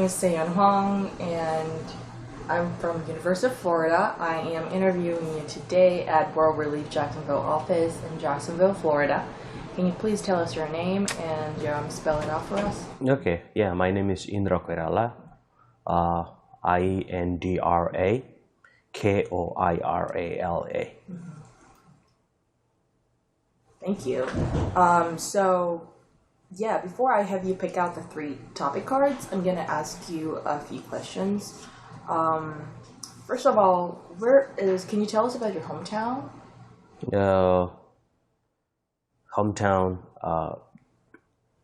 name is Seyeon Hwang, and I'm from University of Florida. I am interviewing you today at World Relief Jacksonville office in Jacksonville, Florida. Can you please tell us your name and spell it out for us? Okay, yeah, my name is Indra Koirala. Indra Koirala. Thank you. Before I have you pick out the 3 topic cards, I'm going to ask you a few questions. First of all, can you tell us about your hometown? Hometown,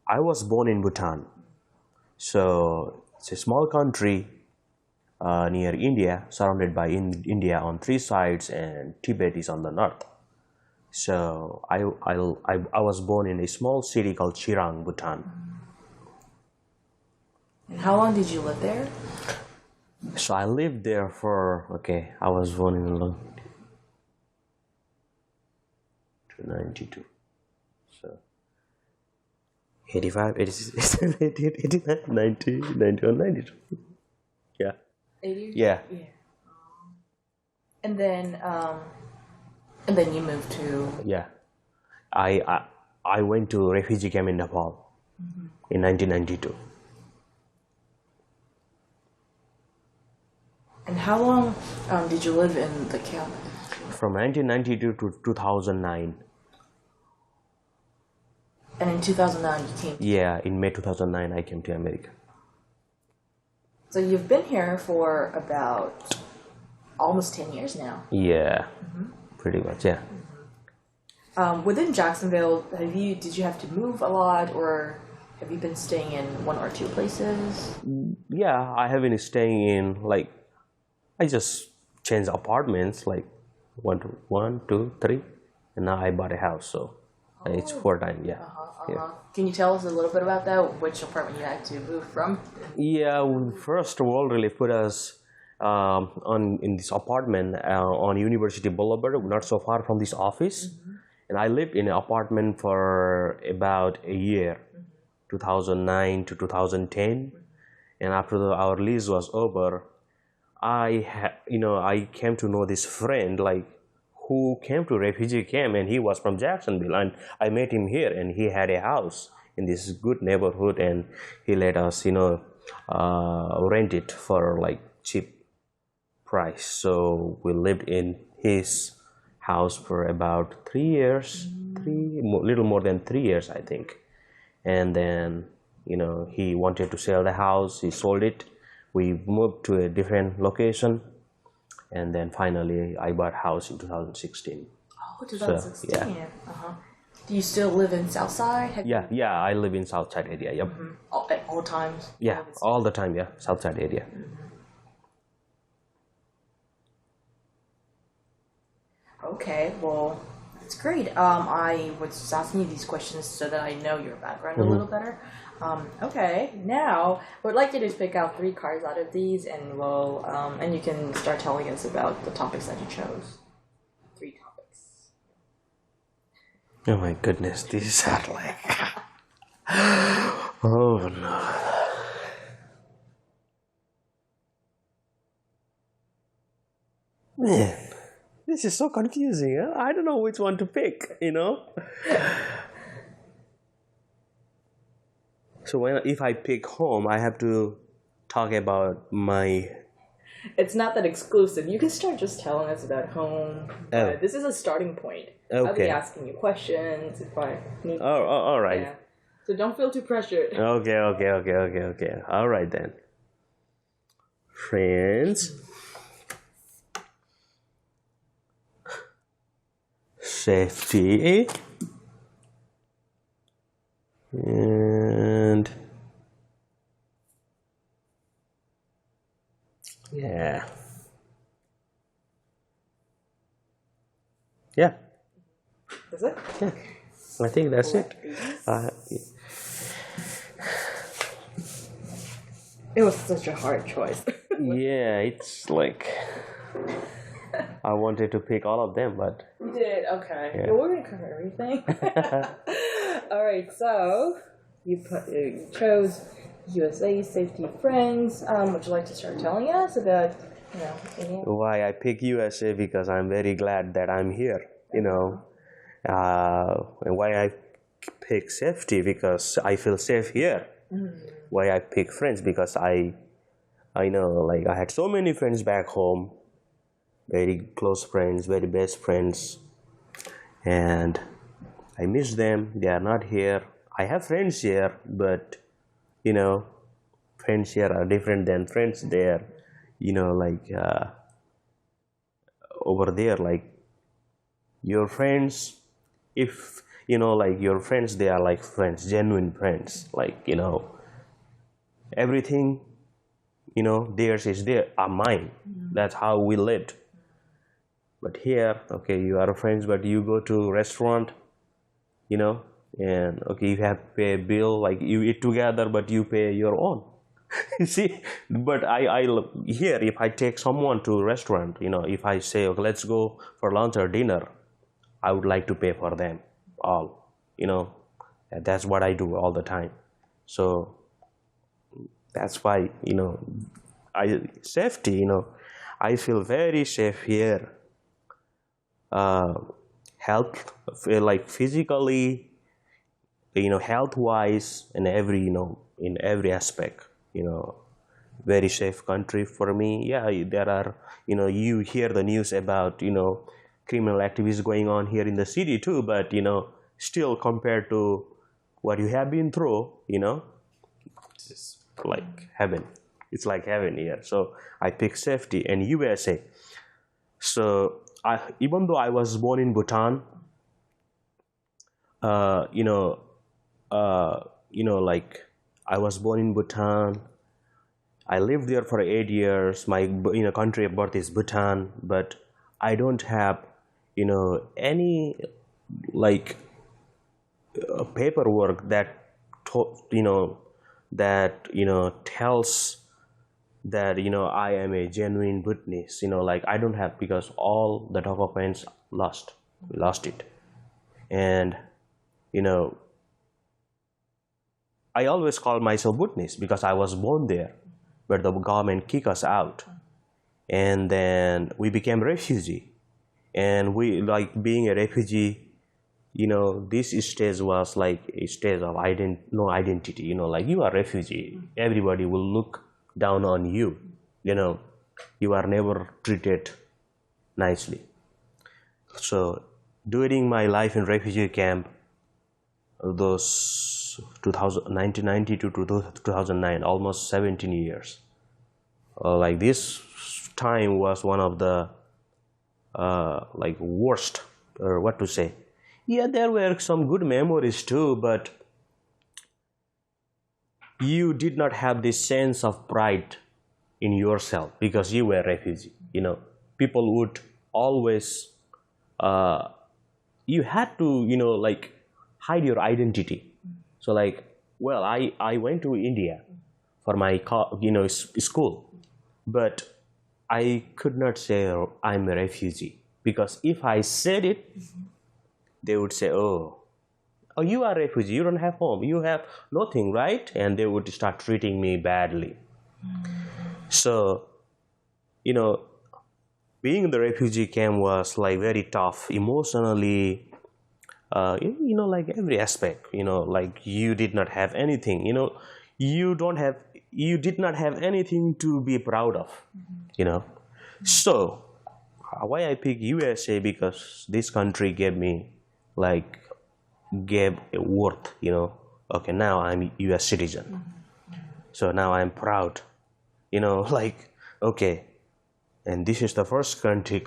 I was born in Bhutan. So it's a small country near India, surrounded by India on 3 sides, and Tibet is on the north. So I was born in a small city called Chirang, Bhutan. And how long did you live there? So I lived there I was born in 92. So 85, 86, 89, 90, 91, 92. Yeah. 80? Yeah. And then you moved to... Yeah. I went to refugee camp in Nepal in 1992. And how long did you live in the camp? From 1992 to 2009. And in 2009 you came? Yeah, in May 2009 I came to America. So you've been here for about almost 10 years now. Yeah, pretty much, yeah. Within Jacksonville, did you have to move a lot, or have you been staying in 1 or 2 places? Yeah, I have been staying in, I just changed apartments, 1, 2, 3, and now I bought a house, so it's 4 times, yeah. Yeah. Can you tell us a little bit about that? Which apartment you had to move from? Yeah, first World Relief put us in this apartment on University Boulevard, not so far from this office. And I lived in an apartment for about a year, 2009 to 2010. And after our lease was over, I came to know this friend who came to refugee camp, and he was from Jacksonville, and I met him here, and he had a house in this good neighborhood, and he let us rent it for cheap price. So we lived in his house for about 3 years, little more than 3 years, I think. And then he wanted to sell the house. He sold it. We moved to a different location, and then finally I bought a house in 2016. Oh, 2016. So, yeah. Do you still live in Southside? Yeah, I live in Southside area. Yep. At all times? Yeah, all the time. Yeah, Southside area. Okay, well, that's great. I was just asking you these questions so that I know your background a little better. Okay, now what I'd like you to pick out 3 cards out of these, and and you can start telling us about the topics that you chose. 3 topics. Oh my goodness, these are oh no. Man, this is so confusing. Huh? I don't know which one to pick, So if I pick home, I have to talk about my... It's not that exclusive. You can start just telling us about home. This is a starting point. Okay. I'll be asking you questions if I need. All right. Yeah. So don't feel too pressured. Okay. All right then. Friends. Safety. And yeah. Is it? Yeah. I think that's it. It was such a hard choice. Yeah, it's I wanted to pick all of them, but... You did? Okay. Yeah. Well, we're going to cover everything. Alright, so you chose USA safety friends. Would you like to start telling us about, India? Why I pick USA? Because I'm very glad that I'm here, and why I pick safety? Because I feel safe here. Why I pick friends? Because I know, like, I had so many friends back home, very close friends, very best friends, and I miss them. They are not here. I have friends here, but friends here are different than friends there. Like, over there, like, your friends, if like, your friends, they are like friends, genuine friends, like, everything, theirs is there, are mine. That's how we lived. But here, okay, you are friends, but you go to restaurant, and okay, you have to pay a bill, like, you eat together, but you pay your own. You see, but I here, if I take someone to a restaurant, if I say, okay, let's go for lunch or dinner, I would like to pay for them all. And that's what I do all the time. So that's why, safety, I feel very safe here. Health, like, physically, health wise, and in every aspect, very safe country for me. Yeah, there are, you hear the news about, criminal activities going on here in the city too, but still, compared to what you have been through, it's like heaven. It's like heaven here. So I pick safety and USA. So even though I was born in Bhutan, like, I was born in Bhutan. I lived there for 8 years. My country of birth is Bhutan, but I don't have any, like, paperwork that tells that I am a genuine witness. Like, I don't have, because all the documents lost it. And I always call myself witness because I was born there, but the government kicked us out, and then we became refugee. And we, like, being a refugee, this stage was like a stage of no identity. Like, you are refugee, everybody will look down on you. You are never treated nicely. So during my life in refugee camp, those 1990 to 2009, almost 17 years, like, this time was one of the like, worst, or what to say. Yeah, there were some good memories too, but you did not have this sense of pride in yourself because you were a refugee. People would always, you had to, like, hide your identity. So, like, well, I went to India for my school, but I could not say I'm a refugee, because if I said it, they would say, oh, you are a refugee, you don't have home, you have nothing, right? And they would start treating me badly. So, being in the refugee camp was, like, very tough emotionally, like, every aspect. Like, you did not have anything, you did not have anything to be proud of. So why I pick USA? Because this country gave me, like, gave a worth. Okay, now I'm US citizen, so now I'm proud, like, okay, and this is the first country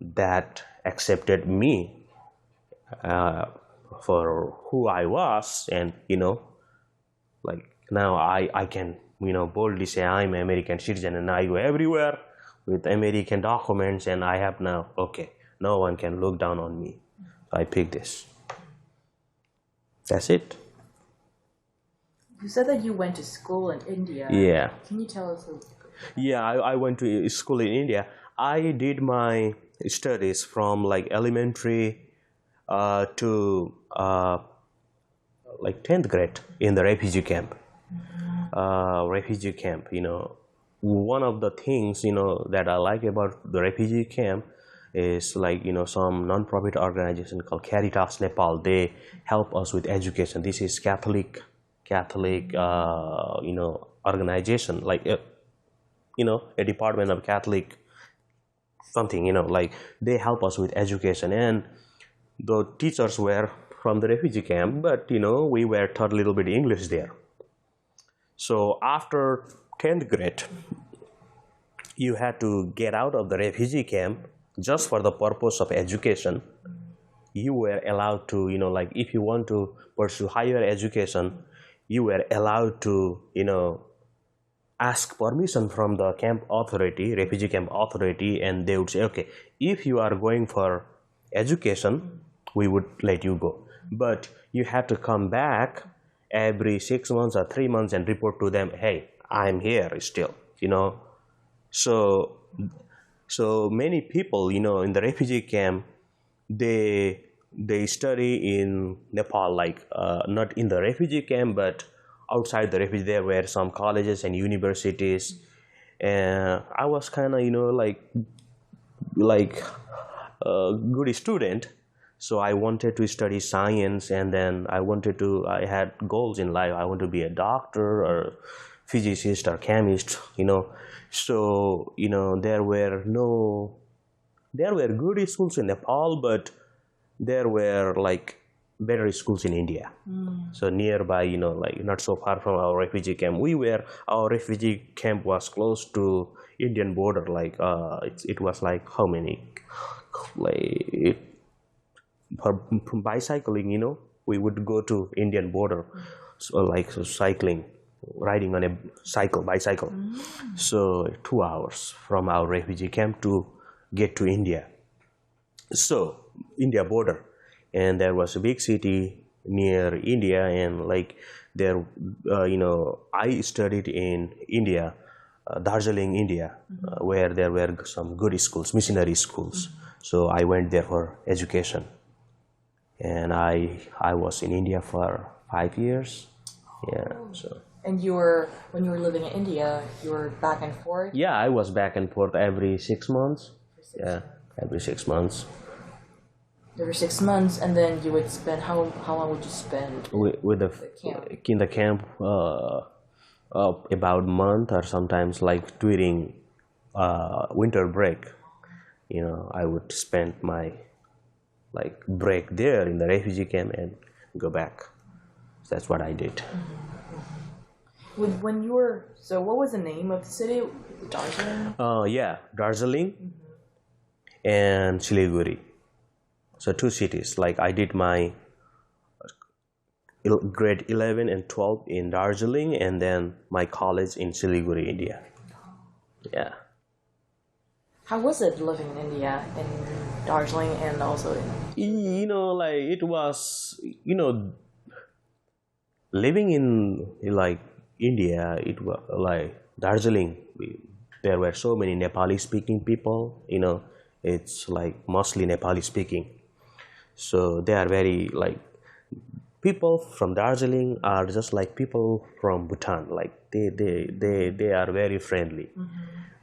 that accepted me for who I was. And like, now I can boldly say I'm an American citizen, and I go everywhere with American documents, and I have now, okay, no one can look down on me. So I pick this. That's it. You said that you went to school in India. Yeah. Can you tell us? Yeah, I went to school in India. I did my studies from, like, elementary to like 10th grade in the refugee camp. refugee camp. One of the things that I like about the refugee camp is like some non-profit organization called Caritas Nepal. They help us with education. This is Catholic organization, like a department of Catholic something. Like they help us with education, and the teachers were from the refugee camp, but we were taught a little bit English there. So after 10th grade, you had to get out of the refugee camp just for the purpose of education. You were allowed to, like if you want to pursue higher education, you were allowed to, ask permission from the camp authority, refugee camp authority, and they would say, okay, if you are going for education, we would let you go. But you had to come back every 6 months or 3 months and report to them, hey, I'm here still, So many people, in the refugee camp, they study in Nepal, like not in the refugee camp, but outside the refugee. There were some colleges and universities, and I was kind of, like a good student. So I wanted to study science, and then I had goals in life. I want to be a doctor or physicist or chemist, So, there were good schools in Nepal, but there were like better schools in India. So nearby, like not so far from our refugee camp. Our refugee camp was close to Indian border. Like it was like how many, like from bicycling, we would go to Indian border. So cycling, riding on a bicycle. So 2 hours from our refugee camp to get to India. So India border, and there was a big city near India, and like there, I studied in India, Darjeeling, India, where there were some good schools, missionary schools. So I went there for education, and I was in India for 5 years. Yeah. So. And when you were living in India, you were back and forth? Yeah, I was back and forth every 6 months. Every 6 months. Every 6 months, and then you would spend, how long would you spend with the camp? In the camp? About a month, or sometimes like during winter break. I would spend my break there in the refugee camp and go back. So that's what I did. When you were, so what was the name of the city? Darjeeling? Yeah, Darjeeling and Siliguri. So 2 cities. Like I did my grade 11 and 12 in Darjeeling, and then my college in Siliguri, India. Yeah. How was it living in India, in Darjeeling, and also in... Like it was, living in like India, it was like Darjeeling. There were so many Nepali speaking people, it's like mostly Nepali speaking. So they are very like, people from Darjeeling are just like people from Bhutan, like they are very friendly.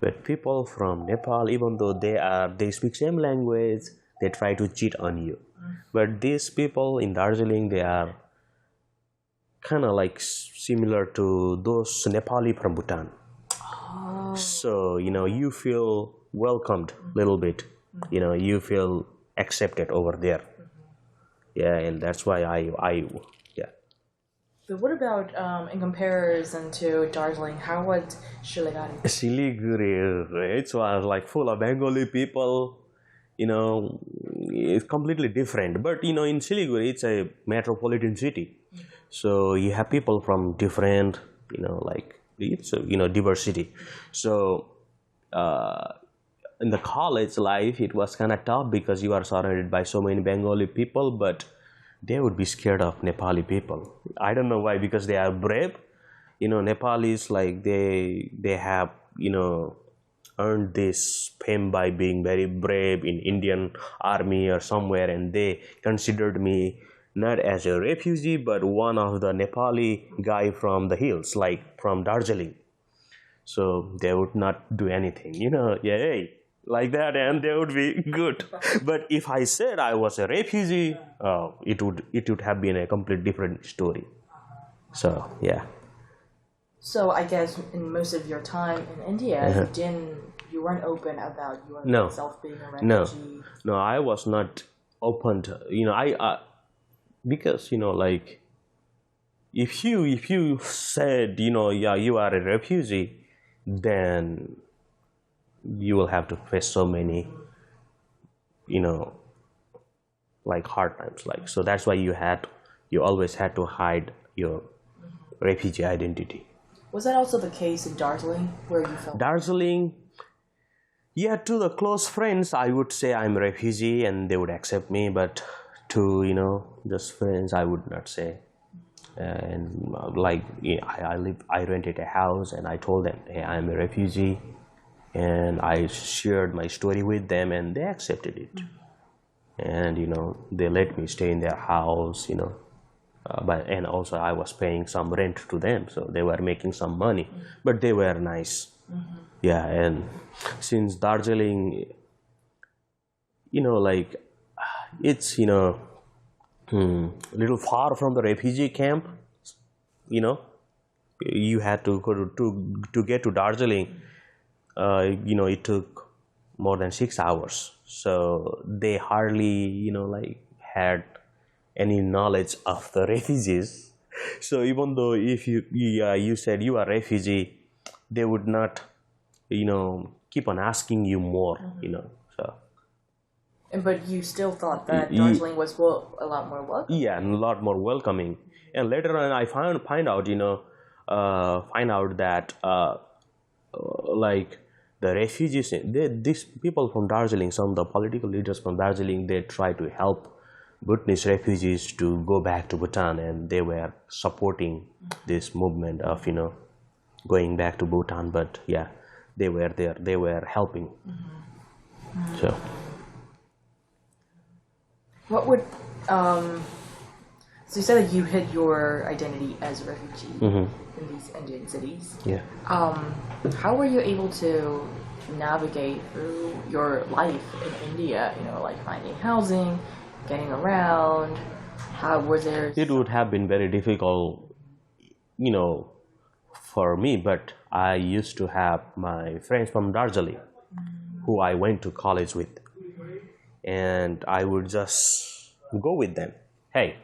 But people from Nepal, even though they speak same language, they try to cheat on you. But these people in Darjeeling, they are kind of like similar to those Nepali from Bhutan. So you feel welcomed a little bit. You feel accepted over there. Yeah, and that's why I yeah. So what about in comparison to Darjeeling? How was Siliguri? Siliguri, it was like full of Bengali people. It's completely different. But in Siliguri, it's a metropolitan city. So you have people from different, like it's a, diversity. So in the college life, it was kind of tough because you are surrounded by so many Bengali people, but they would be scared of Nepali people. I don't know why, because they are brave. Nepalis, like they have, earned this fame by being very brave in Indian army or somewhere, and they considered me not as a refugee, but one of the Nepali guy from the hills, like from Darjeeling. So they would not do anything, yeah, hey, like that, and they would be good. But if I said I was a refugee, it would have been a complete different story. So yeah. So I guess in most of your time in India, you weren't open about yourself being a refugee. No, I was not open to, because like if you said yeah, you are a refugee, then you will have to face so many like hard times, like, so that's why you always had to hide your refugee identity. Was that also the case in Darjeeling, where you felt? Darjeeling, yeah, to the close friends I would say I'm a refugee and they would accept me, but to just friends I would not say. And like I rented a house and I told them, hey, I'm a refugee, and I shared my story with them and they accepted it. And they let me stay in their house, and also I was paying some rent to them, so they were making some money, but they were nice. Yeah. And since Darjeeling, like it's little far from the refugee camp, you had to go to get to Darjeeling, it took more than 6 hours, so they hardly like had any knowledge of the refugees. So even though if you said you are refugee, they would not keep on asking you more. So but you still thought that Darjeeling was a lot more welcoming. Yeah, and a lot more welcoming. And later on I find out that like the refugees, these people from Darjeeling, some of the political leaders from Darjeeling, they try to help Bhutanese refugees to go back to Bhutan, and they were supporting this movement of going back to Bhutan. But yeah, they were there, they were helping. So what would so you said that you hid your identity as a refugee in these Indian cities. Yeah. How were you able to navigate through your life in India? Like finding housing, getting around. How was there? It would have been very difficult, for me. But I used to have my friends from Darjeeling, who I went to college with, and I would just go with them. Hey,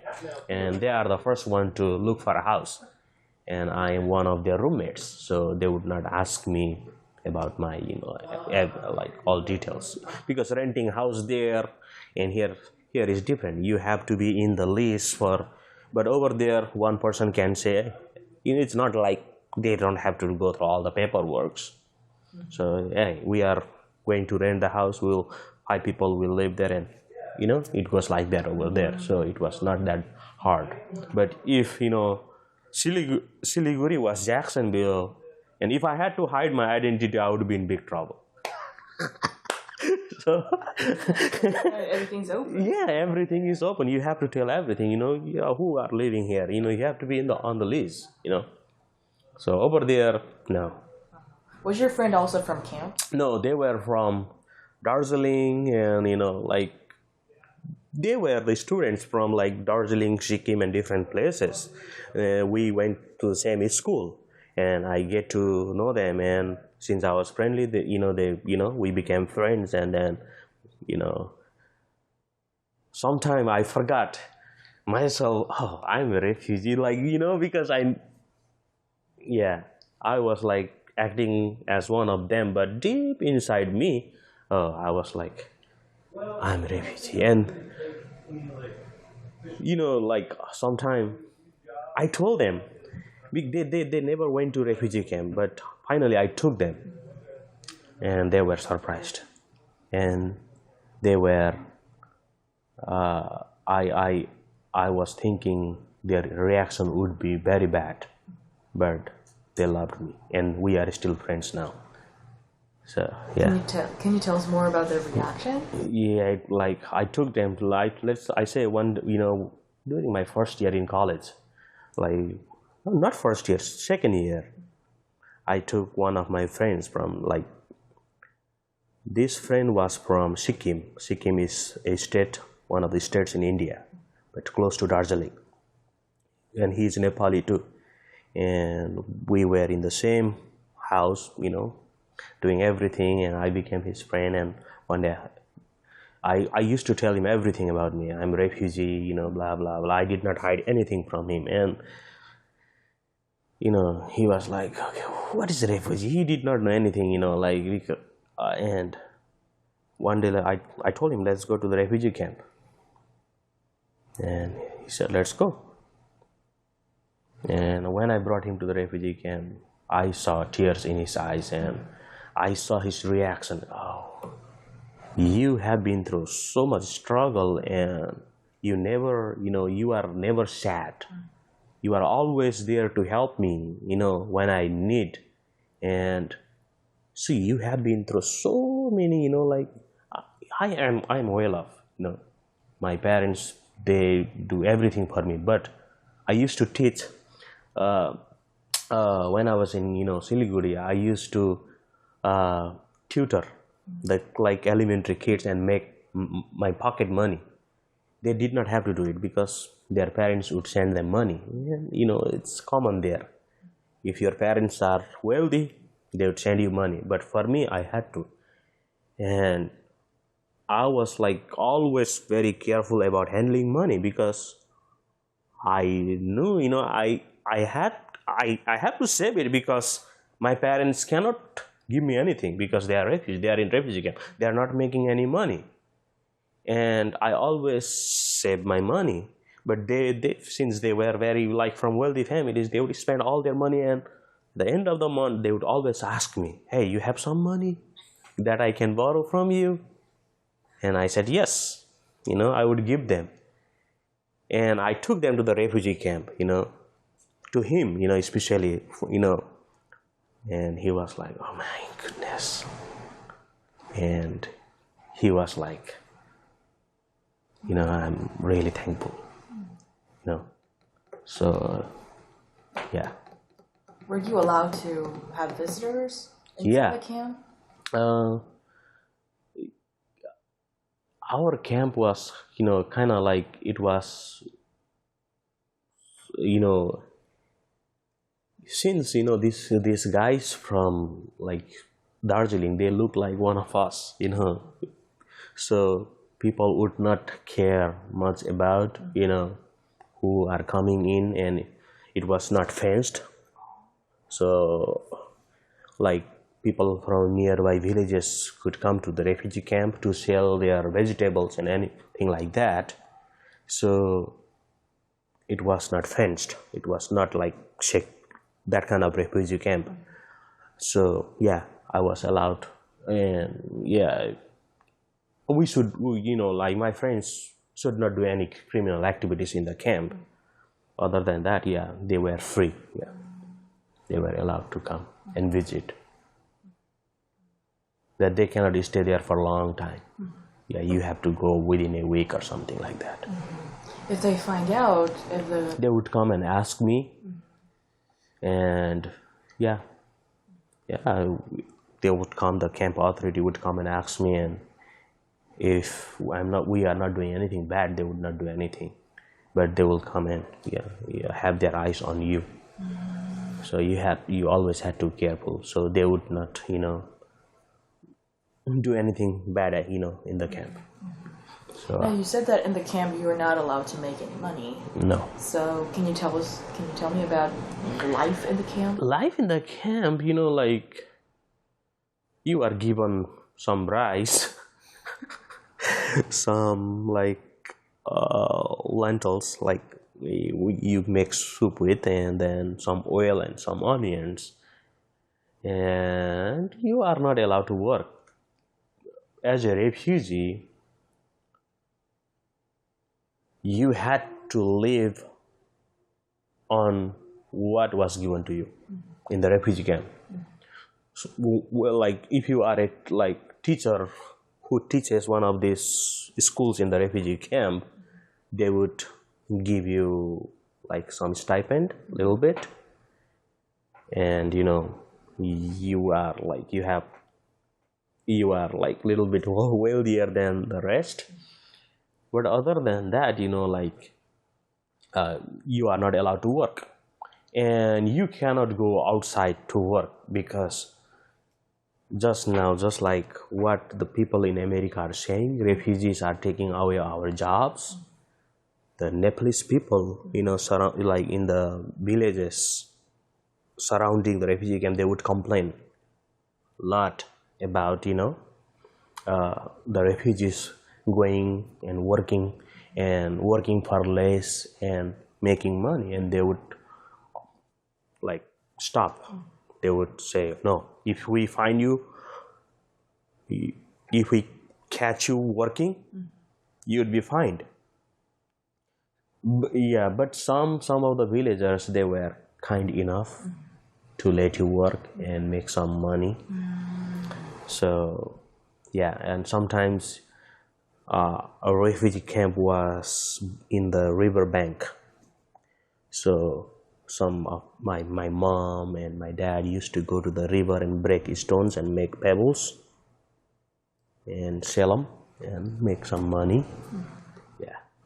and they are the first one to look for a house, and I am one of their roommates, so they would not ask me about my like all details, because renting house there and here is different. You have to be in the list for, but over there one person can say, it's not like they don't have to go through all the paperwork. So hey, we are going to rent the house, 5 people will live there, and it was like that over there. So it was not that hard. But if Siliguri was Jacksonville, and if I had to hide my identity, I would be in big trouble. So everything's open. Yeah, everything is open. You have to tell everything. Who are living here. You have to be on the list. So over there, no. Was your friend also from camp? No, they were from Darjeeling, and like they were the students from like Darjeeling, Sikkim, and different places. We went to the same school, and I get to know them. And since I was friendly, we became friends. And then, sometime I forgot myself. Oh, I'm a refugee, because I was like acting as one of them, but deep inside me, I was like, I'm a refugee. And like sometime I told them, they never went to refugee camp, but finally I took them, and they were surprised, and they were I was thinking their reaction would be very bad, but they loved me, and we are still friends now. So yeah. Can you tell us more about their reaction? Yeah, like I took them to, like, I say during my first year in college, like not first year, second year, I took one of my friends from like, this friend was from Sikkim. Sikkim is a state, one of the states in India, but close to Darjeeling. And he's Nepali too. And we were in the same house, doing everything, and I became his friend. And one day I used to tell him everything about me. I'm a refugee, blah, blah, blah. I did not hide anything from him. And, he was like, okay, what is a refugee? He did not know anything, and one day I told him, let's go to the refugee camp. And he said, let's go. And when I brought him to the refugee camp, I saw tears in his eyes, and I saw his reaction. Oh, you have been through so much struggle, and you are never sad. You are always there to help me, when I need. And see, you have been through so many, I am well off. My parents, they do everything for me. But I used to teach when I was in Siliguri. I used to tutor like elementary kids and make my pocket money. They did not have to do it because their parents would send them money. And, it's common there. If your parents are wealthy, they would send you money. But for me, I had to. And I was like always very careful about handling money because I knew, I have to save it because my parents cannot give me anything because they are refugees. They are in refugee camp. They are not making any money. And I always save my money. But they since they were very from wealthy families, they would spend all their money, and at the end of the month they would always ask me, hey, you have some money that I can borrow from you? And I said yes. I would give them. And I took them to the refugee camp, to him, especially, and he was like, oh my goodness. And he was like, I'm really thankful, So, yeah. Were you allowed to have visitors inside the camp? Our camp was, kind of like it was, since, these guys from like Darjeeling, they look like one of us, So people would not care much about, who are coming in, and it was not fenced. So, like, people from nearby villages could come to the refugee camp to sell their vegetables and anything like that. So, it was not fenced. It was not like that kind of refugee camp. So, yeah, I was allowed. And, yeah, we should, like my friends should not do any criminal activities in the camp. Other than that, yeah, they were free. Yeah, they were allowed to come and visit. That they cannot stay there for a long time. Yeah, you have to go within a week or something like that. If they find out, they would come and ask me, and yeah, they would come. The camp authority would come and ask me, and if we are not doing anything bad, they would not do anything, but they will come and have their eyes on you. So you always had to be careful. So they would not, do anything bad, in the camp. So now you said that in the camp you were not allowed to make any money. No. So can you tell me about life in the camp? Life in the camp, like you are given some rice, some lentils, like you make soup with, and then some oil and some onions, and you are not allowed to work. As a refugee, you had to live on what was given to you in the refugee camp. So, well, like if you are a teacher who teaches one of these schools in the refugee camp, they would give you like some stipend, a little bit, and you are like you are like little bit wealthier than the rest. But other than that, you are not allowed to work, and you cannot go outside to work, because just now, just like what the people in America are saying, refugees are taking away our jobs. The Nepalese people, like in the villages surrounding the refugee camp, they would complain a lot about the refugees going and working for less and making money, and they would like stop. They would say, no, if we find you, if we catch you working, you'd be fined. But some of the villagers, they were kind enough to let you work and make some money. So and sometimes a refugee camp was in the river bank. So some of my mom and my dad used to go to the river and break stones and make pebbles and sell them and make some money.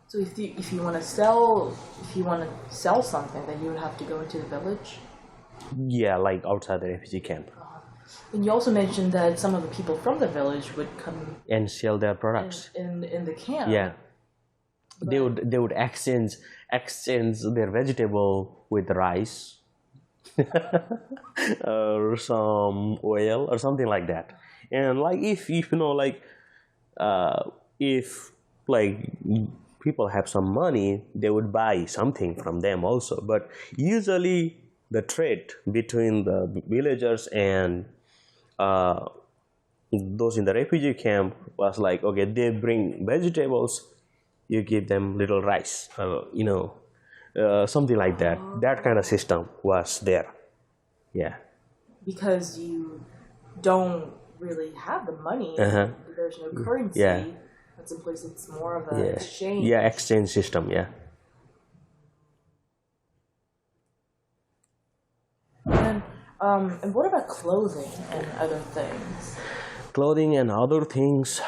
So if you want to sell something, then you would have to go into the village? Yeah, like outside the refugee camp. And you also mentioned that some of the people from the village would come and sell their products in the camp. Yeah. They would exchange their vegetable with rice or some oil or something like that. And like if people have some money, they would buy something from them also. But usually the trade between the villagers and those in the refugee camp was like, okay, they bring vegetables, you give them little rice, something like that. That kind of system was there. Yeah. Because you don't really have the money, there's no currency. Yeah. That's in place. It's more of an exchange. Yeah, exchange system. Yeah. And what about clothing and other things? Clothing and other things,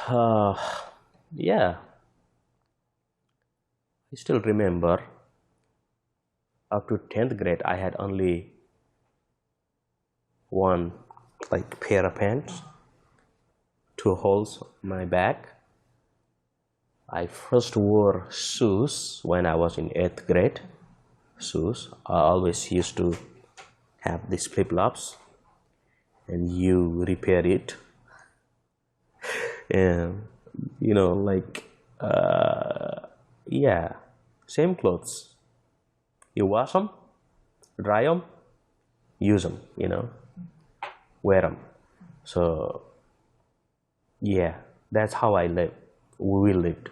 yeah. I still remember up to 10th grade, I had only one pair of pants, 2 holes on my back. I first wore shoes when I was in 8th grade. Shoes. I always used to have these flip-flops, and you repair it. And same clothes. You wash them, dry them, use them, wear them. So yeah, that's how I live. We lived.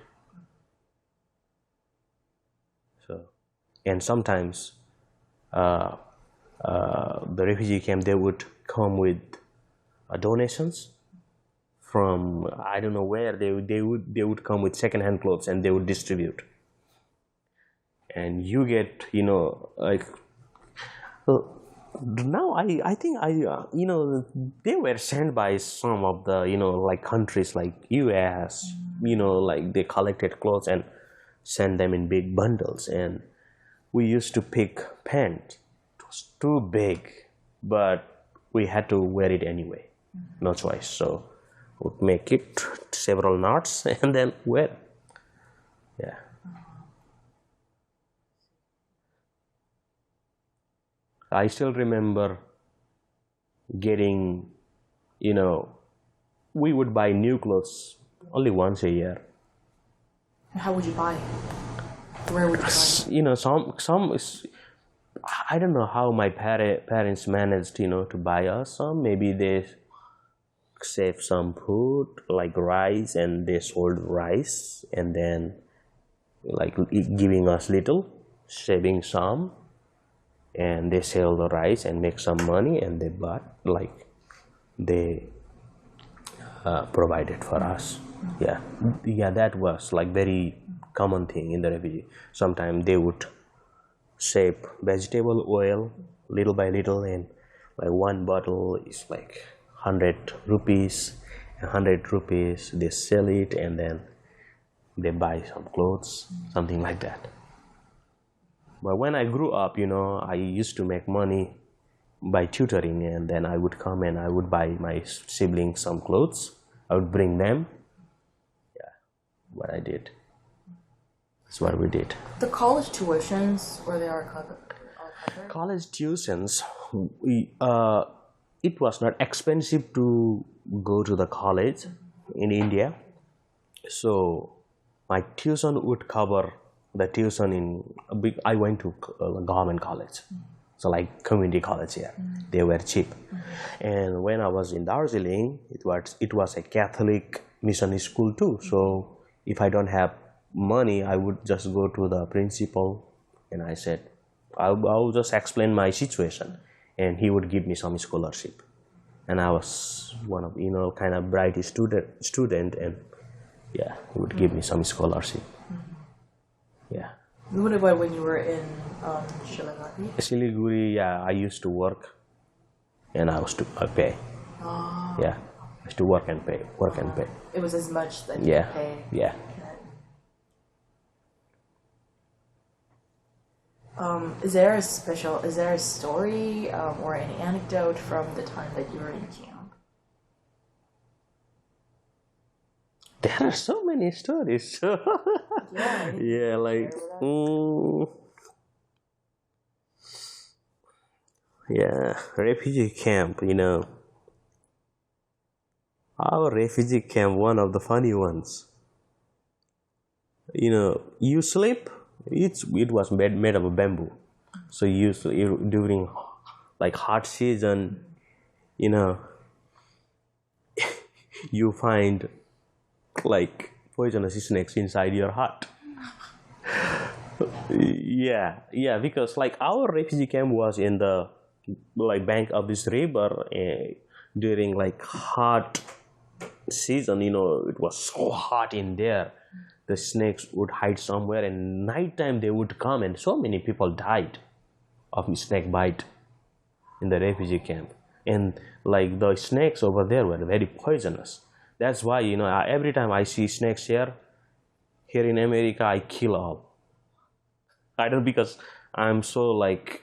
So, and sometimes the refugee camp, they would come with donations from, I don't know where. They would come with second-hand clothes and they would distribute. And you get, now I think they were sent by some of the countries like US, they collected clothes and sent them in big bundles, and we used to pick pants. It was too big, but we had to wear it anyway, no choice. So would make it several knots and then wear. Yeah. I still remember getting, we would buy new clothes only once a year. How would you buy? Where would you buy? Some I don't know how my parents managed, to buy us some. Maybe they saved some food like rice, and they sold rice, and then giving us little, saving some, and they sell the rice and make some money, and they bought they provided for us. Yeah, that was very common thing in the refugee. Sometimes they would shape vegetable oil little by little, and like one bottle is like 100 rupees, 100 rupees they sell it, and then they buy some clothes, something like that. But when I grew up, I used to make money by tutoring, and then I would come and I would buy my siblings some clothes. I would bring them. Yeah, what I did. That's what we did. The college tuitions, were they all covered? College tuitions, it was not expensive to go to the college in India. So my tuition would cover the tuition I went to government college. So like community college here, they were cheap. And when I was in Darjeeling, it was a Catholic mission school too. So if I don't have money, I would just go to the principal and I said, I'll just explain my situation, and he would give me some scholarship. And I was one of kind of bright student, and yeah, he would give me some scholarship. Yeah. What about when you were in Siliguri? Siliguri, yeah, I used to work, and I pay. Oh. Yeah, I used to work and pay. It was as much that you could pay. Yeah. Is there a story or any anecdote from the time that you were in camp? There are so many stories. Yeah. Yeah, like yeah, refugee camp. Our refugee camp, one of the funny ones. You sleep. It was made of bamboo, so during like hot season, you find like poisonous snakes inside your hut. yeah, because like our refugee camp was in the like bank of this river during like hot season. It was so hot in there. The snakes would hide somewhere, and nighttime they would come, and so many people died of snake bite in the refugee camp. And like the snakes over there were very poisonous. That's why every time I see snakes here in America, I kill all. I don't, because I'm so like,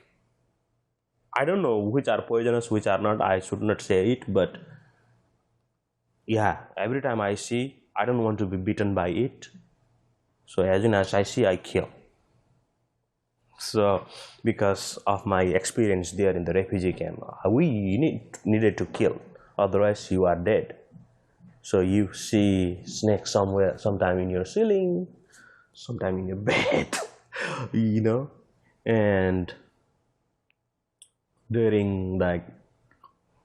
I don't know which are poisonous, which are not. I should not say it, but yeah, every time I see, I don't want to be bitten by it. So as soon as I see, I kill. So because of my experience there in the refugee camp, we needed to kill, otherwise you are dead. So you see snakes somewhere, sometime in your ceiling, sometime in your bed, and during like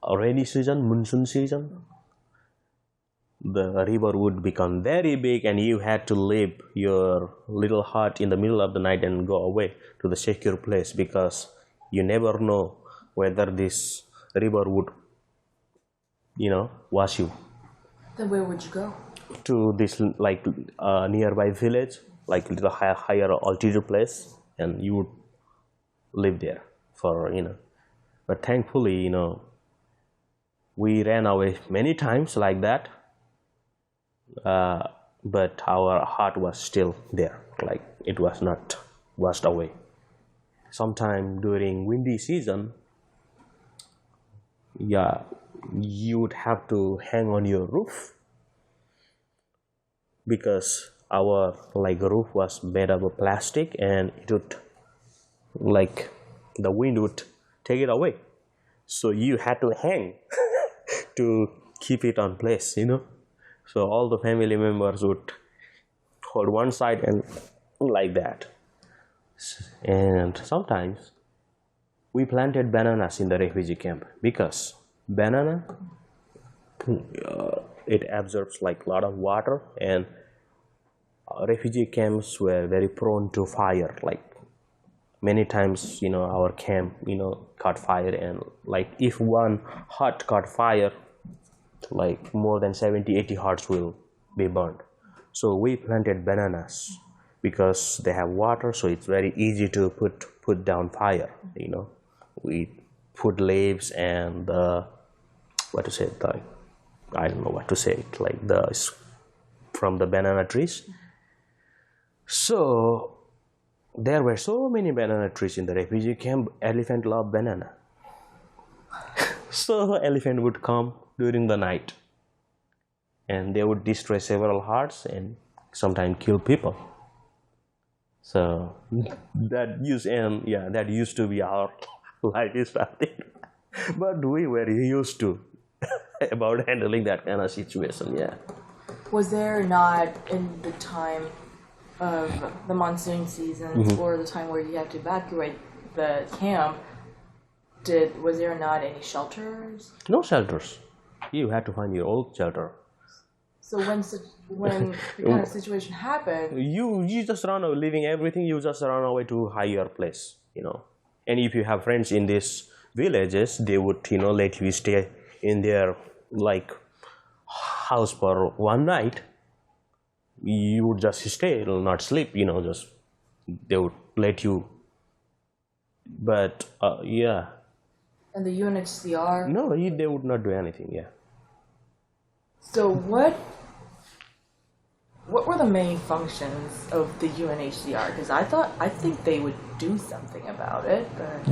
a rainy season, monsoon season, the river would become very big, and you had to leave your little hut in the middle of the night and go away to the secure place, because you never know whether this river would wash you. Then where would you go? To this like nearby village, like little higher altitude place, and you would live there for but thankfully we ran away many times like that. But our heart was still there, like it was not washed away. Sometime during windy season, yeah, you would have to hang on your roof, because our like roof was made of plastic, and it would like the wind would take it away, so you had to hang to keep it on place. So all the family members would hold one side and like that. And sometimes we planted bananas in the refugee camp, because banana it absorbs like a lot of water, and refugee camps were very prone to fire. Like many times our camp caught fire, and like if one hut caught fire, like more than 70-80 huts will be burned. So we planted bananas because they have water, so it's very easy to put down fire. We put leaves and what to say, I don't know what to say it, like from the banana trees. So there were so many banana trees in the refugee camp. Elephant love banana. So elephant would come during the night, and they would destroy several hearts and sometimes kill people. So that used to be our lifestyle, but we were used to about handling that kind of situation. Yeah. Was there not, in the time of the monsoon seasons or the time where you had to evacuate the camp, was there not any shelters? No shelters. You had to find your own shelter. So when the kind of situation happened, you just run away, leaving everything. You just run away to higher place. And if you have friends in these villages, they would let you stay in their house for one night. You would just stay, not sleep. Just they would let you. But yeah. And the UNHCR? No, they would not do anything. Yeah. So what were the main functions of the UNHCR? Because I think they would do something about it. But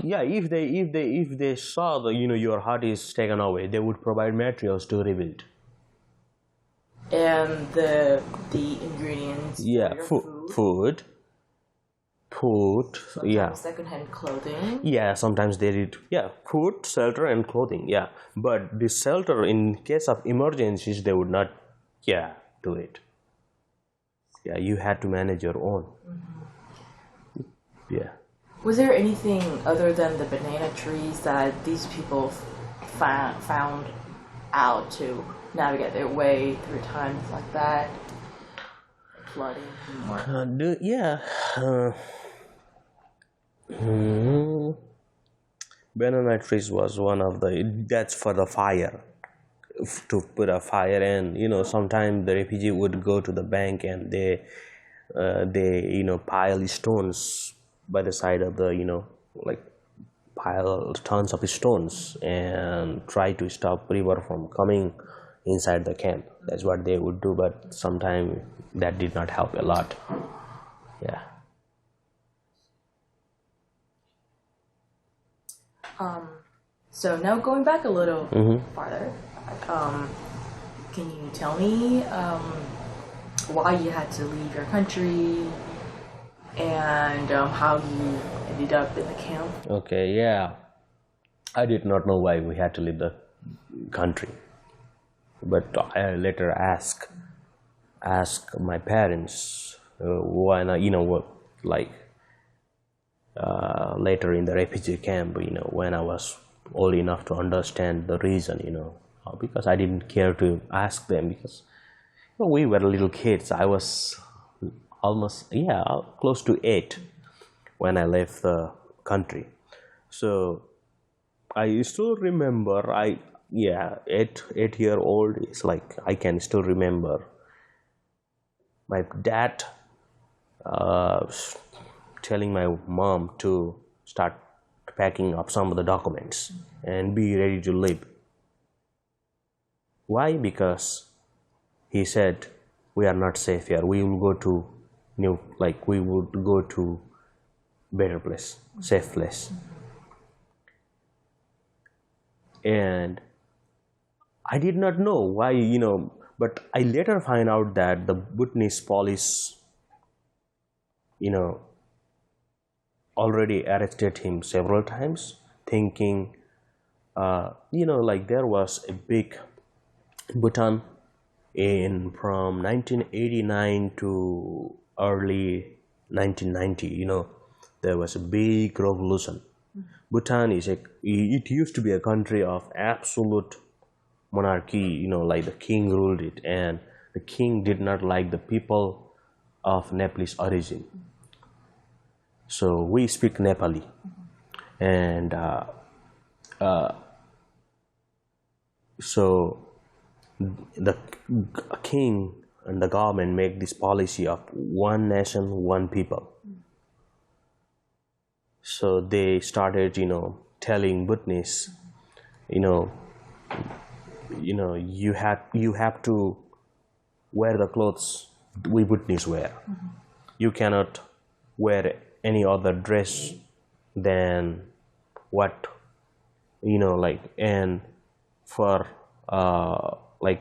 yeah, if they saw the your heart is taken away, they would provide materials to rebuild. And the ingredients. Yeah, food. Sometimes secondhand clothing. Yeah, sometimes they did. Yeah, food, shelter, and clothing. Yeah, but the shelter, in case of emergencies, they would not. Yeah, do it. Yeah, you had to manage your own. Yeah. Was there anything other than the banana trees that these people found out to navigate their way through times like that? Flooding. Banana trees was one of that's for the fire, to put a fire. And sometimes the refugee would go to the bank and they pile stones by the side of the pile tons of stones and try to stop river from coming inside the camp. That's what they would do, but sometimes that did not help a lot. Yeah. So now going back a little farther, can you tell me why you had to leave your country and how you ended up in the camp? Okay, yeah. I did not know why we had to leave the country, but I later asked my parents why not, later in the refugee camp, when I was old enough to understand the reason, because I didn't care to ask them, because we were little kids. I was almost close to 8 when I left the country. So I still remember, 8-year-old, it's like I can still remember my dad telling my mom to start packing up some of the documents and be ready to leave. Why? Because he said, we are not safe here. We will go to we would go to better place, safe place. And I did not know why, but I later find out that the Bhutanese police, already arrested him several times, thinking, there was a big Bhutan from 1989 to early 1990, there was a big revolution. Bhutan it used to be a country of absolute monarchy, the king ruled it, and the king did not like the people of Nepalese origin. So we speak Nepali, and so the king and the government make this policy of one nation, one people. So they started, telling Bhutanese, you know, you have to wear the clothes we Bhutanese wear. You cannot wear any other dress than what and for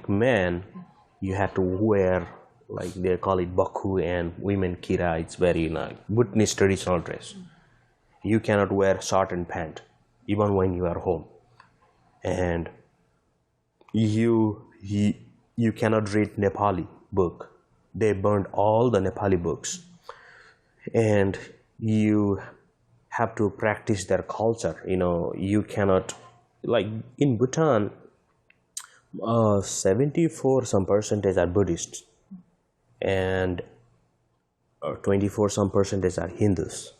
men, you have to wear they call it baku, and women kira. It's very Bhutanese traditional dress. You cannot wear shirt and pant even when you are home, and you cannot read Nepali book. They burned all the Nepali books, and you have to practice their culture. You cannot, in Bhutan, 74 some percentage are Buddhists, and 24 some percentage are Hindus.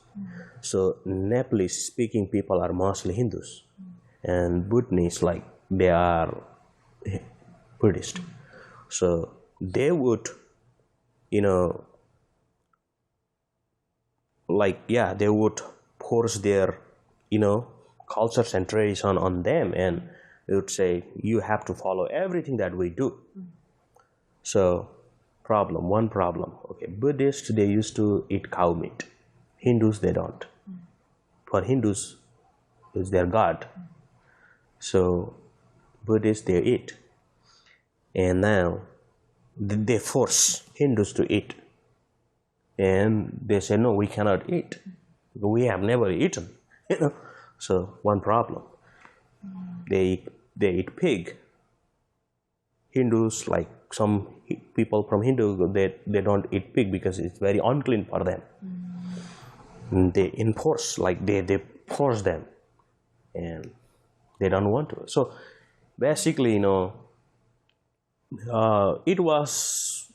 So Nepalese speaking people are mostly Hindus, and Bhutanese they are Buddhist. So they would they would force their cultures and tradition on them, and they would say you have to follow everything that we do. So one problem, okay, Buddhists, they used to eat cow meat. Hindus, they don't. For Hindus, it's their god. So Buddhists, they eat, and now they force Hindus to eat, and they say no, we cannot eat, we have never eaten. So one problem, they eat pig. Hindus, some people from Hindu, they don't eat pig because it's very unclean for them. They enforce, they force them, and they don't want to. So basically, it was,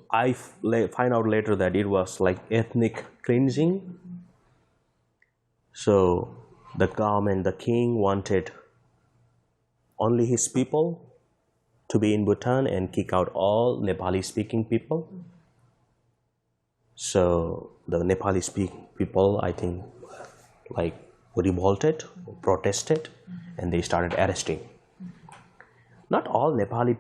I find out later that it was ethnic cleansing. So the government, the king, wanted only his people to be in Bhutan and kick out all Nepali speaking people. So the Nepali speaking people, I think, revolted, protested, and they started arresting. Not all Nepali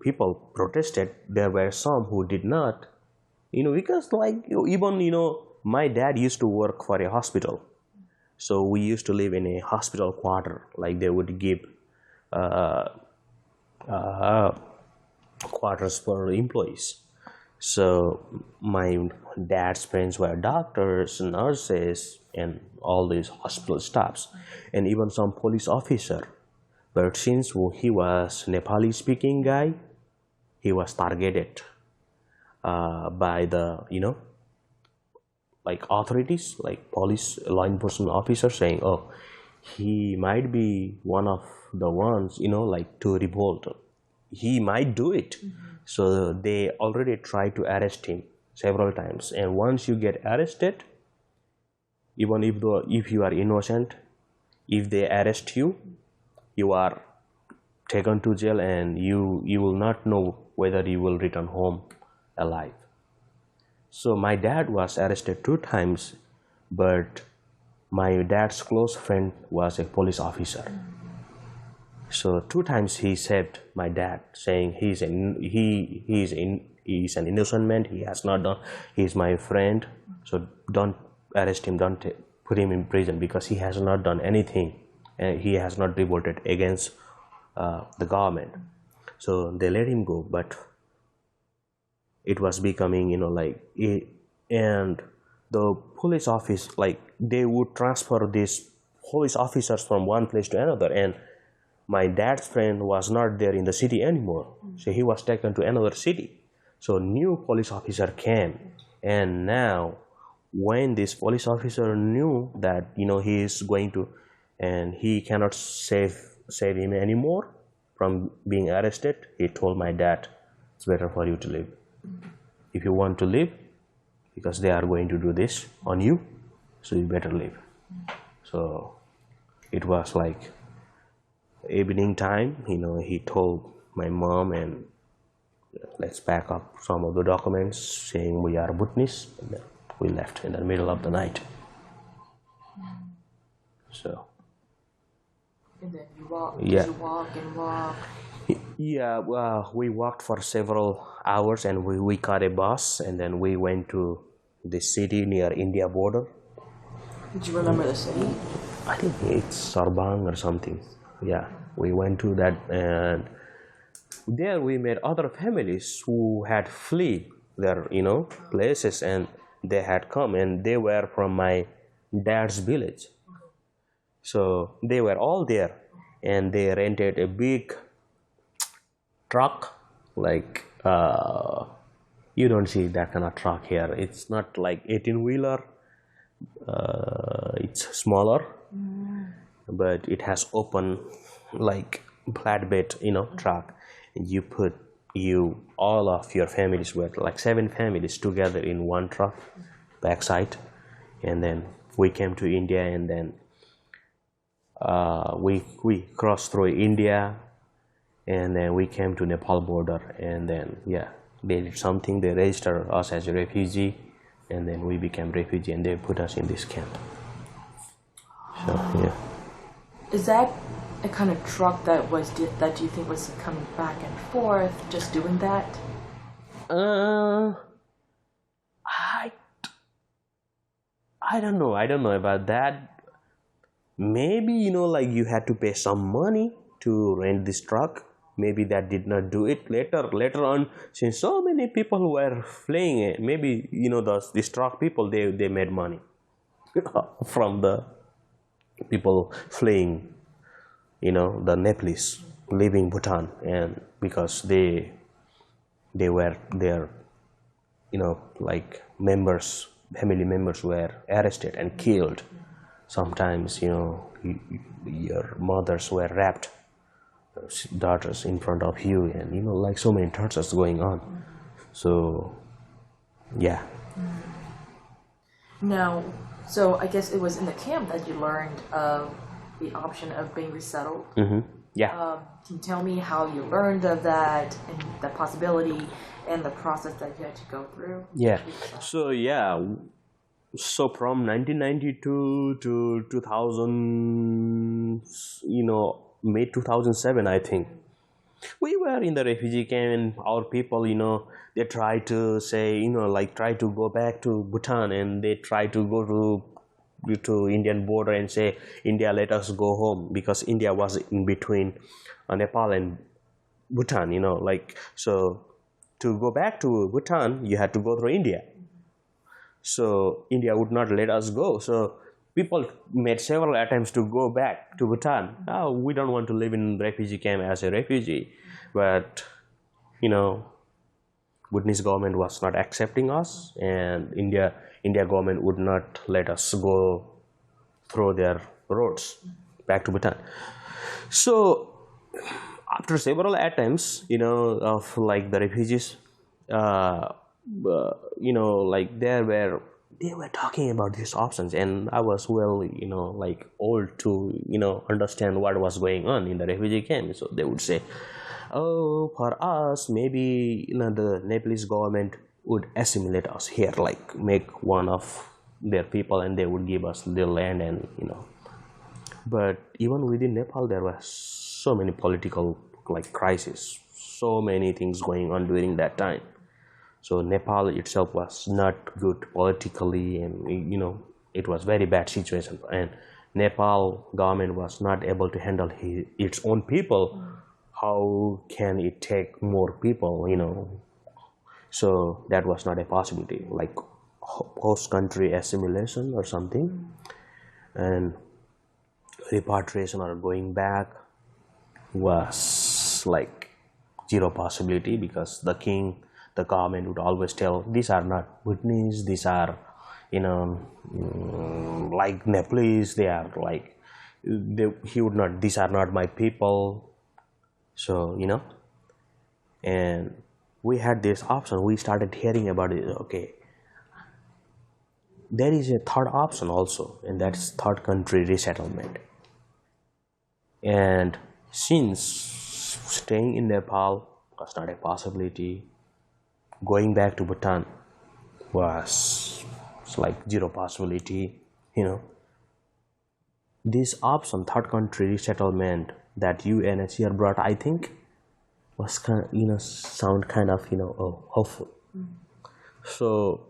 people protested. There were some who did not, because even my dad used to work for a hospital, so we used to live in a hospital quarter. They would give quarters for employees. So my dad's friends were doctors, nurses, and all these hospital staffs, and even some police officer. But since he was Nepali speaking guy, he was targeted by the authorities, police, law enforcement officers, saying, oh, he might be one of the ones to revolt, he might do it. So they already tried to arrest him several times, and once you get arrested, even if you are innocent, if they arrest you, you are taken to jail, and you will not know whether you will return home alive. So my dad was arrested 2 times, but my dad's close friend was a police officer. So 2 times he saved my dad, saying he's an innocent man, he has not done, he's my friend, so don't arrest him, don't put him in prison, because he has not done anything, and he has not revolted against the government. So they let him go, but it was becoming and the police office, they would transfer these police officers from one place to another, and my dad's friend was not there in the city anymore, so he was taken to another city. So new police officer came, and now when this police officer knew that he is going to, and he cannot save him anymore from being arrested, he told my dad, it's better for you to leave. If you want to leave, because they are going to do this on you, so you better leave. So it was evening time, he told my mom and let's pack up some of the documents saying we are Bhutanese, and then we left in the middle of the night. So. And then you walk. Yeah. You walk and walk. Yeah, we walked for several hours, and we caught a bus, and then we went to the city near India border. Did you remember the city? I think it's Sarbang or something. Yeah, we went to that, and there we met other families who had flee their places, and they had come, and they were from my dad's village. So they were all there, and they rented a big truck, like you don't see that kind of truck here. It's not like 18-wheeler. It's smaller, but it has open like flatbed, truck. And all of your families were like 7 families together in one truck, backside. And then we came to India, and then we crossed through India, and then we came to Nepal border, and then they did something. They registered us as a refugee, and then we became refugee, and they put us in this camp. So Is that a kind of truck that you think was coming back and forth, just doing that? I don't know about that. Maybe like you had to pay some money to rent this truck. Maybe that did not do it. Later on, since so many people were fleeing it, maybe these truck people, they made money from the people fleeing, the Nepalese leaving Bhutan, and because they were there, like family members were arrested and killed. Sometimes your mothers were raped, daughters in front of you, and like so many tortures going on. So Now, so I guess it was in the camp that you learned of the option of being resettled. Can you tell me how you learned of that and the possibility and the process that you had to go through? So from 1992 to 2000, mid 2007, I think, we were in the refugee camp, and our people, they try to say, try to go back to Bhutan, and they try to go to Indian border and say, India, let us go home, because India was in between Nepal and Bhutan, so to go back to Bhutan, you had to go through India. So India would not let us go. So people made several attempts to go back to Bhutan. We don't want to live in refugee camp as a refugee. But, Bhutanese government was not accepting us, and India government would not let us go through their roads back to Bhutan. So after several attempts, of like the refugees, they were talking about these options, and I was old to understand what was going on in the refugee camp. So they would say, for us, maybe the Nepalese government would assimilate us here, like make one of their people, and they would give us the land, and but even within Nepal there was so many political crises, so many things going on during that time. So Nepal itself was not good politically, and it was very bad situation, and Nepal government was not able to handle its own people. How can it take more people, So that was not a possibility, like host country assimilation or something, and repatriation or going back was like zero possibility, because the government would always tell, these are not Bhutanese, these are like Nepalese, they are like these are not my people. So and we had this option. We started hearing about it. Okay, there is a third option also, and that's third country resettlement. And since staying in Nepal was not a possibility. Going back to Bhutan was like zero possibility, you know. This option, third country resettlement, that UNHCR brought, I think, was kind of, sound kind of, hopeful. So,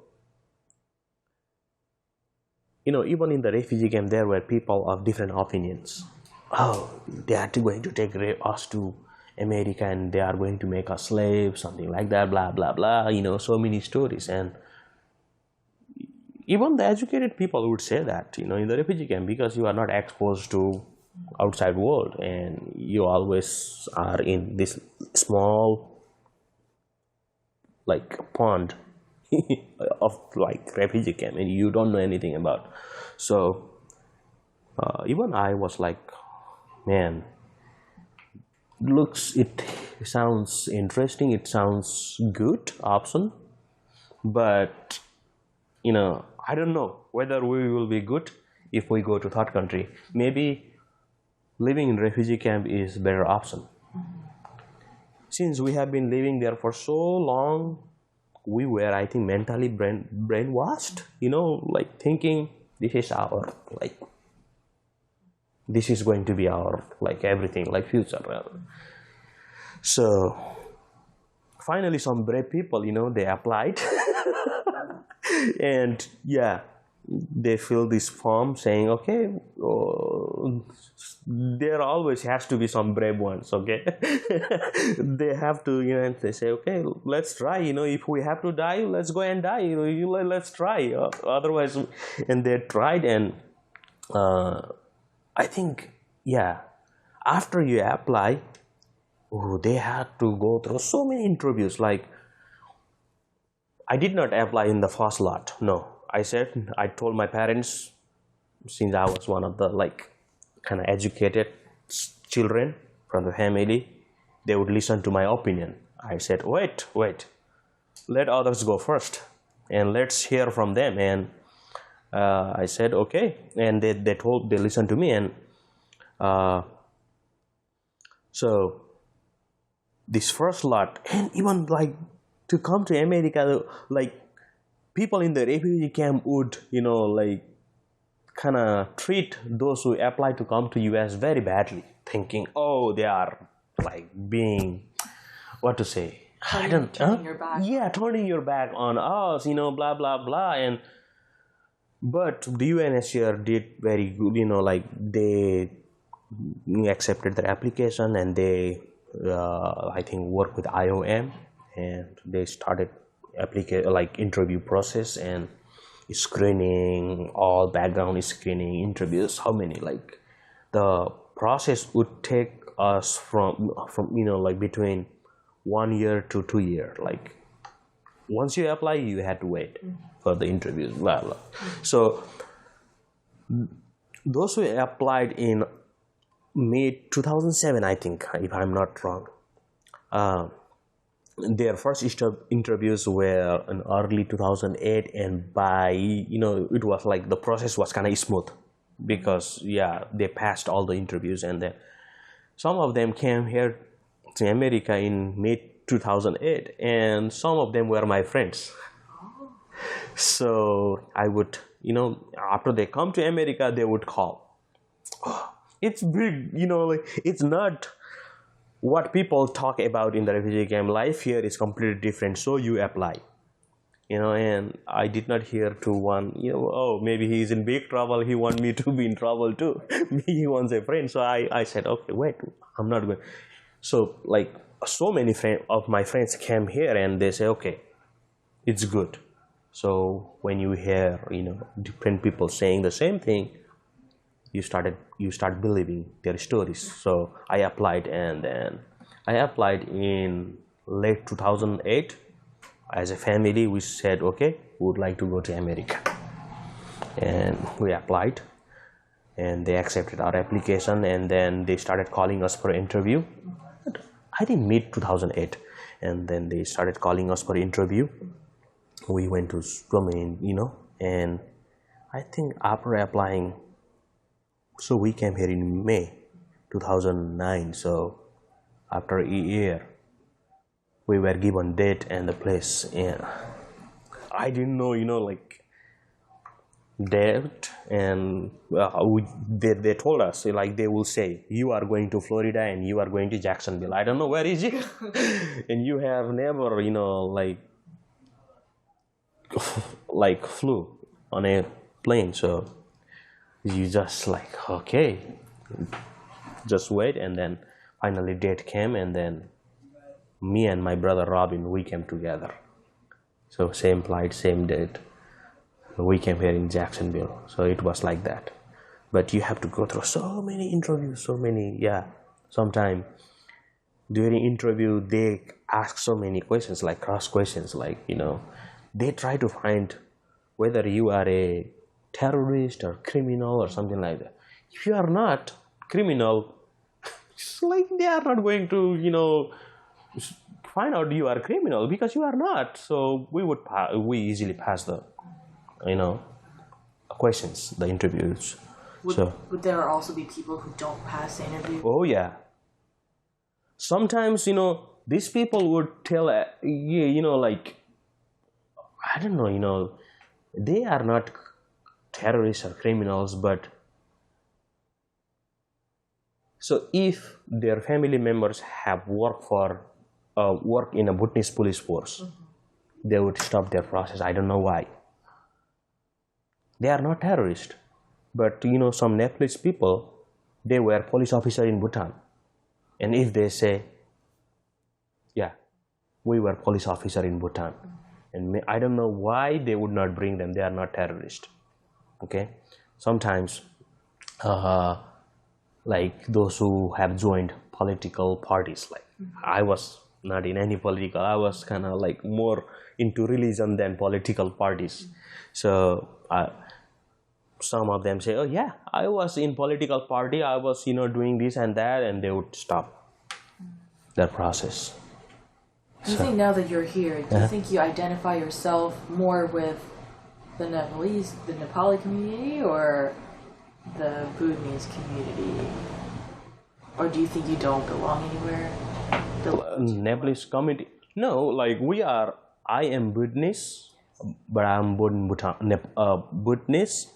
even in the refugee camp, there were people of different opinions. Oh, they are going to take us to America and they are going to make us slaves, something like that, blah, blah, blah, so many stories. And even the educated people would say that, in the refugee camp, because you are not exposed to outside world and you always are in this small like pond of like refugee camp and you don't know anything about. So even I was like, man, it sounds interesting, it sounds good option, but I don't know whether we will be good if we go to third country. Maybe living in refugee camp is better option. Since we have been living there for so long, we were, I think, mentally brainwashed, like thinking this is our, like, this is going to be our, like, everything, like future. So finally some brave people, they applied and yeah, they fill this form saying, okay, there always has to be some brave ones, okay. They have to, and they say, okay, let's try, if we have to die, let's go and die, let's try, otherwise. And they tried, and I think, yeah, after you apply, they had to go through so many interviews. Like, I did not apply in the first lot, no. I told my parents, since I was one of the, like, kind of educated children from the family, they would listen to my opinion. I said, wait, let others go first and let's hear from them. And I said, okay, and they listened to me. And so this first lot, and even like to come to America, like, people in the refugee camp would, like, kind of treat those who apply to come to US very badly, thinking, oh, they are like being, what to say, turning your back. Yeah, turning your back on us, blah, blah, blah. But the UNHCR did very good, like, they accepted their application, and they, I think, worked with IOM, and they started interview process and screening, all background screening, interviews. How many, like, the process would take us from like between 1 year to 2 years. Like, once you apply, you had to wait for the interviews, blah blah. So those who applied in May 2007, I think, if I'm not wrong, their first interviews were in early 2008, and by, it was like the process was kind of smooth because, yeah, they passed all the interviews. And then some of them came here to America in May 2008, and some of them were my friends. So I would, after they come to America, they would call. Oh, it's big, like, it's not what people talk about in the refugee camp. Life here is completely different, so you apply, and I did not hear to one, oh, maybe he's in big trouble, he wants me to be in trouble too. He wants a friend. So I said, okay, wait, I'm not going. So, like, so many of my friends came here, and they say, okay, it's good. So when you hear, different people saying the same thing, you start believing their stories. So I applied, and then I applied in late 2008. As a family, we said, okay, we would like to go to America, and we applied, and they accepted our application, and then they started calling us for interview. I think mid 2008, and then they started calling us for interview. We went to swimming, and I think after applying, so we came here in May 2009. So after a year, we were given date and the place, and I didn't know, like date, and they told us, like, they will say you are going to Florida and you are going to Jacksonville. I don't know where is it. And you have never, like flew on a plane, so you just like, okay, just wait. And then finally date came, and then me and my brother Robin, we came together. So same flight, same date. We came here in Jacksonville. So it was like that. But you have to go through so many interviews, sometimes during interview they ask so many questions, like cross questions, like, they try to find whether you are a terrorist or criminal or something like that. If you are not criminal, it's like they are not going to, find out you are criminal, because you are not. So we easily pass the, questions, the interviews. Would there also be people who don't pass the interview? Oh yeah. Sometimes, these people would tell, like, I don't know, they are not terrorists or criminals, but so if their family members have work in a Bhutanese police force, they would stop their process. I don't know why. They are not terrorists, but some Nepalese people, they were police officer in Bhutan, and if they say, yeah, we were police officer in Bhutan, and I don't know why they would not bring them. They are not terrorists. Okay, sometimes like those who have joined political parties, like I was not in any political, I was kind of like more into religion than political parties. So some of them say, oh yeah, I was in political party, I was doing this and that, and they would stop their process. Do you think now that you're here, do you think you identify yourself more with the Nepali community, or the Bhutanese community? Or do you think you don't belong anywhere? Nepalese community? No, like I am Bhutanese, but I'm born in Bhutan. Bhutanese,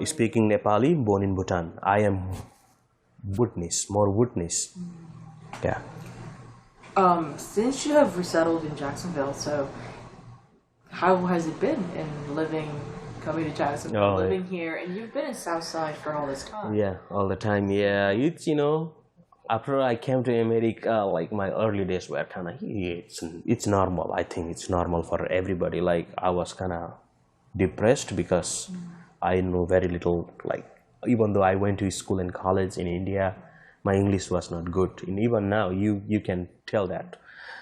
speaking Nepali, born in Bhutan. I am Bhutanese, more Bhutanese. Yeah. Since you have resettled in Jacksonville, so how has it been coming to Jacksonville, living here, and you've been in Southside for all this time? Yeah, all the time. Yeah, it's after I came to America, like my early days were kind of, it's normal. I think it's normal for everybody. Like I was kind of depressed because I know very little. Like even though I went to school and college in India, my English was not good, and even now you can tell that.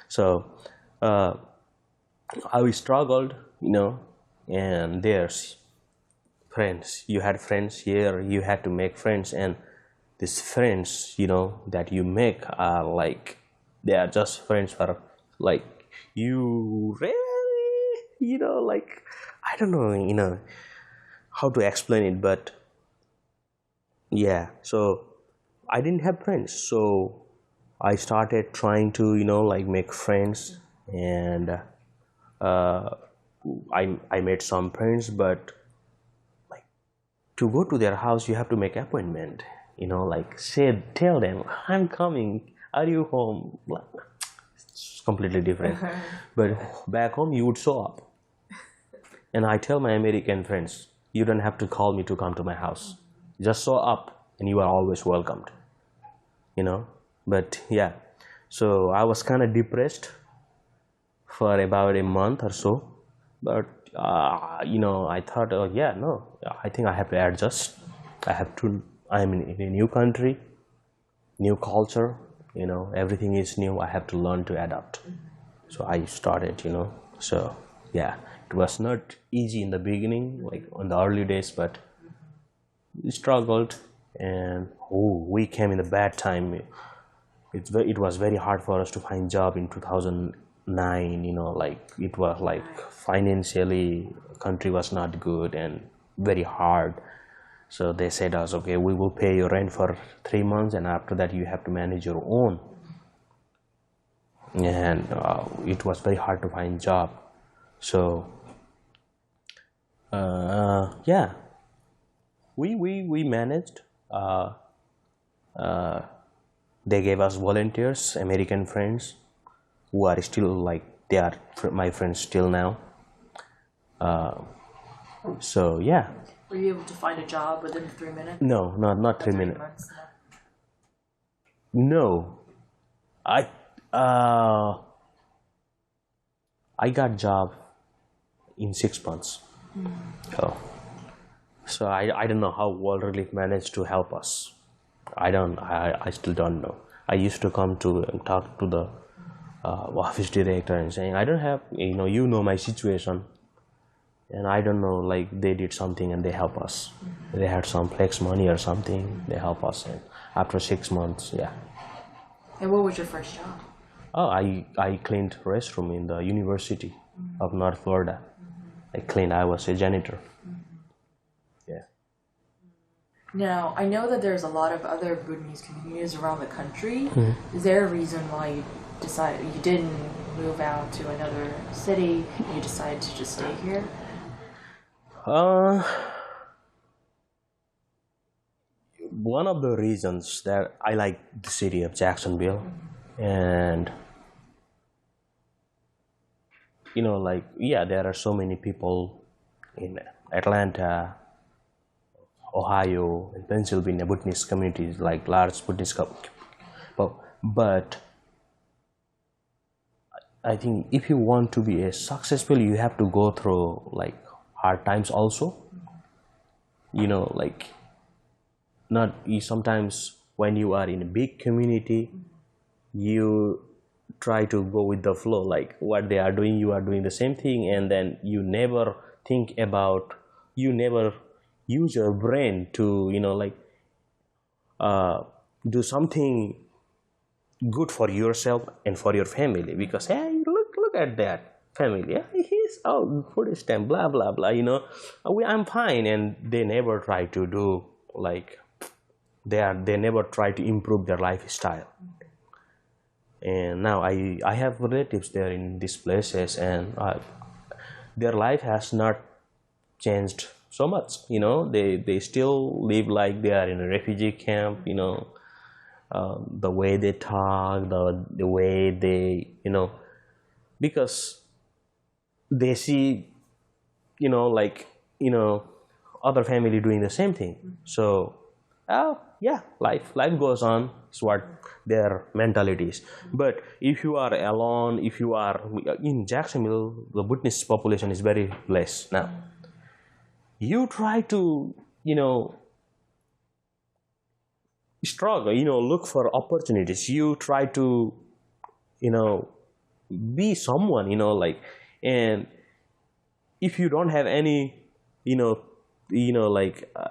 So I struggled, and there's friends. You had friends here, you had to make friends, and these friends, that you make are like, they are just friends for, like, you really, like, I don't know, how to explain it, but yeah, so I didn't have friends, so I started trying to, like, make friends, and I made some friends, but like to go to their house, you have to make appointment, like tell them I'm coming. Are you home? It's completely different. But back home, you would show up, and I tell my American friends, you don't have to call me to come to my house. Just show up, and you are always welcomed. But yeah, so I was kind of depressed for about a month or so, but I thought, I think I have to adjust. I'm in a new country, new culture, everything is new. I have to learn to adapt. So I started, so yeah, it was not easy in the beginning, like on the early days, but we struggled, and we came in a bad time. It was very hard for us to find job in 2009. Like it was like financially, country was not good and very hard. So they said us, okay, we will pay your rent for 3 months, and after that you have to manage your own. and it was very hard to find job. So yeah, we managed. They gave us volunteers, American friends, who are still like they are my friends still now. So yeah. Were you able to find a job within 3 minutes? No, not 3 minutes. Months, No, I got job in 6 months. So I don't know how World Relief managed to help us. I still don't know. I used to come to and talk to the office director and saying I don't have you know my situation, and I don't know, like they did something and they help us. They had some flex money or something. They help us, and after 6 months, yeah. And what was your first job? Oh, I cleaned restroom in the University of North Florida. I was a janitor. Yeah. Now, I know that there's a lot of other Bhutanese communities around the country. Is there a reason why you didn't move out to another city and you decided to just stay here? One of the reasons that I like the city of Jacksonville, and there are so many people in Atlanta, Ohio, and Pennsylvania, Bhutanese communities, like large Bhutanese communities. But I think if you want to be successful, you have to go through like hard times also. Sometimes when you are in a big community, you try to go with the flow, like what they are doing, you are doing the same thing, and then you never use your brain to do something good for yourself and for your family, because hey, look at that family, yeah, he's food stamp, blah blah blah, I'm fine, and they never try to do like they never try to improve their lifestyle. And now I have relatives there in these places, and their life has not changed so much. They still live like they are in a refugee camp. The way they talk, the way they because they see other family doing the same thing. So yeah, life goes on. It's what their mentality is. But if you are alone, if you are in Jacksonville, the Bhutanese population is very less now. You try to struggle, look for opportunities. You try to be someone, and if you don't have any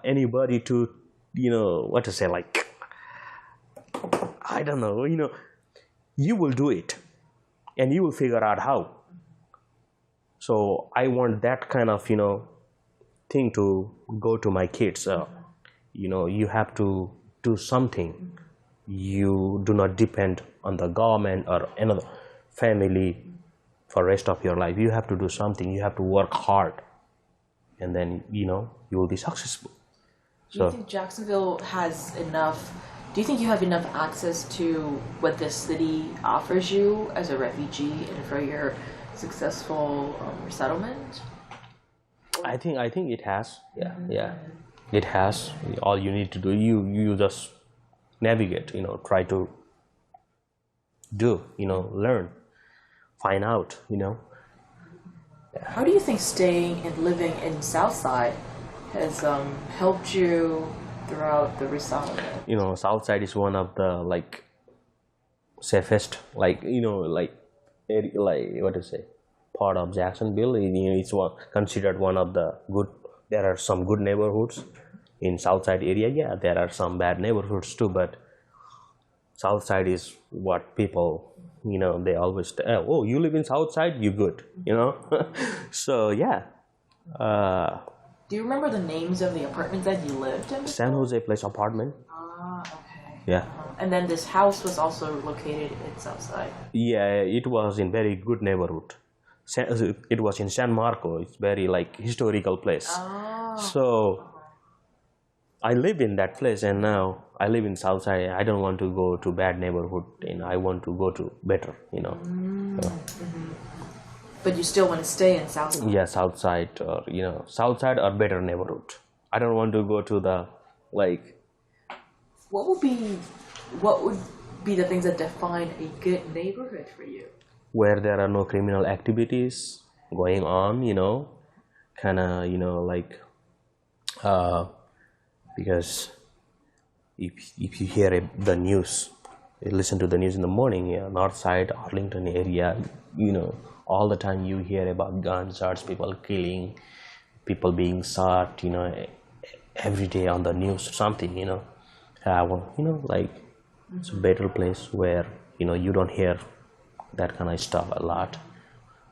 anybody to what to say, like I don't know, you will do it and you will figure out how. So I want that kind of thing to go to my kids. You have to do something. You do not depend on the government or another family for rest of your life. You have to do something. You have to work hard, and then you will be successful. Do you think Jacksonville has enough? Do you think you have enough access to what this city offers you as a refugee and for your successful resettlement? I think it has. Yeah, it has. All you need to do, you just navigate. Try to do. Learn, find out. Yeah. How do you think staying and living in Southside has helped you throughout the resettlement? Southside is one of the safest, what to say, part of Jacksonville. It's considered one of the good. There are some good neighborhoods in Southside area. Yeah, there are some bad neighborhoods too, but Southside is what people, they always oh, you live in Southside, you good, So yeah. Do you remember the names of the apartments that you lived in? San Jose Place apartment. Okay. Yeah. And then this house was also located in Southside. Yeah, it was in very good neighborhood. It was in San Marco. It's very like historical place. Oh. So I live in that place, and now I live in Southside. I don't want to go to bad neighborhood, and I want to go to better, So, But you still want to stay in Southside? yeah, Southside, or Southside or better neighborhood. I don't want to go to the like. What would be the things that define a good neighborhood for you? Where there are no criminal activities going on, kind of, because if you hear the news, you listen to the news in the morning, north side, Arlington area, all the time you hear about gunshots, people killing, people being shot, every day on the news or something, it's a better place where, you don't hear that kind of stuff a lot.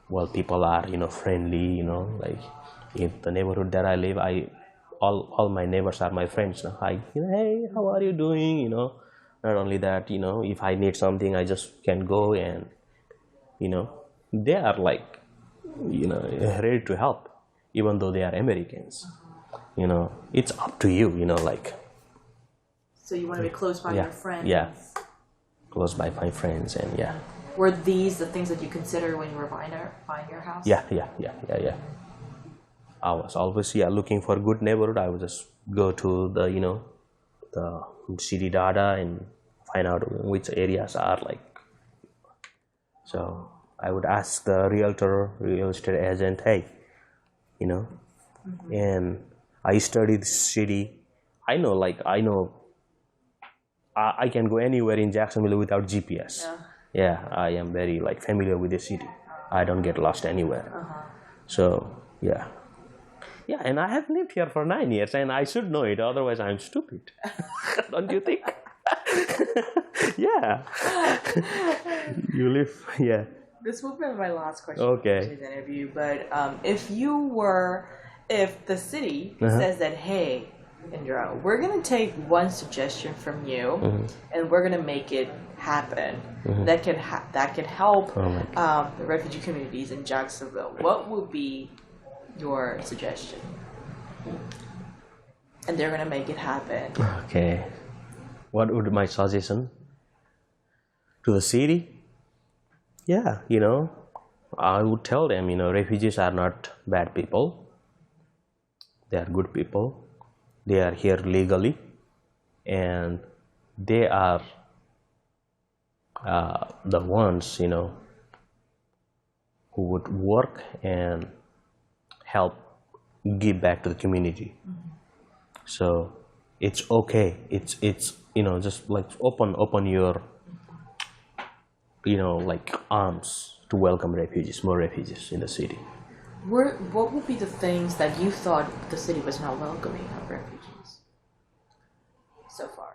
Well, people are, friendly, like in the neighborhood that I live, all my neighbors are my friends. Hey, how are you doing? Not only that, if I need something, I just can go, and they are like, ready to help, even though they are Americans. It's up to you, So you want to be close by your friends? Yeah, close by my friends, and yeah. Were these the things that you considered when you were buying your house? Yeah. I was always looking for good neighborhood. I would just go to the the city data and find out which areas are like. So I would ask the real estate agent, hey, and I study the city. I know I can go anywhere in Jacksonville without GPS. Yeah, I am very familiar with the city. I don't get lost anywhere. So yeah, and I have lived here for 9 years, and I should know it. Otherwise, I'm stupid. Don't you think? Yeah. You live. Yeah. This will be my last question Okay. for today's interview. But if the city says that, hey, Indra, we're gonna take one suggestion from you, and we're gonna make it happen. That can help the refugee communities in Jacksonville. What would be your suggestion? And they're gonna make it happen. Okay. What would my suggestion to the city? Yeah, I would tell them, refugees are not bad people. They are good people. They are here legally, and they are the ones, who would work and help give back to the community. So it's okay. It's just open your arms to welcome more refugees in the city. What would be the things that you thought the city was not welcoming of refugees so far?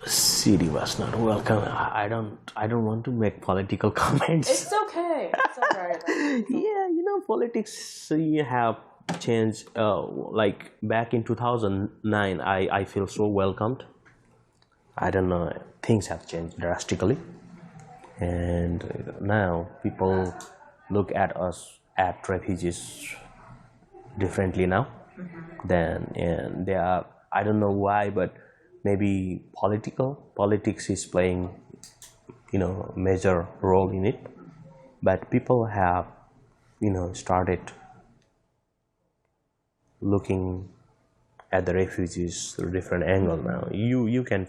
The city was not welcome. I don't want to make political comments. It's okay. It's alright. Yeah, politics have changed. Back in 2009, I feel so welcomed. I don't know. Things have changed drastically, and now people look at us, at refugees, differently now. And they are, I don't know why, but maybe politics is playing major role in it. But people have started looking at the refugees through a different angle now. You can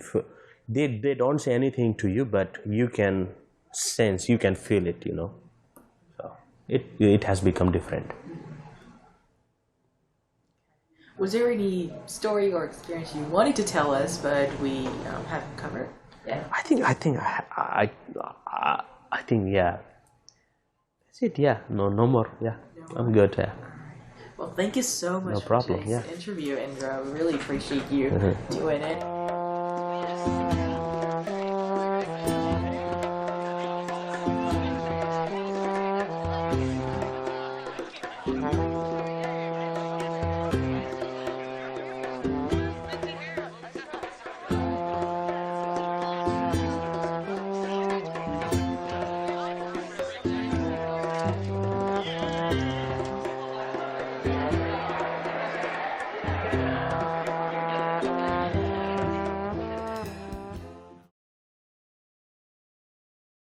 they don't say anything to you, but you can sense, you can feel it, so it has become different. Was there any story or experience you wanted to tell us, but we haven't covered? Yeah. I think yeah. That's it. Yeah. No more. Yeah. I'm good. Yeah. Well, thank you so much for today's interview, Indra. We really appreciate you doing it.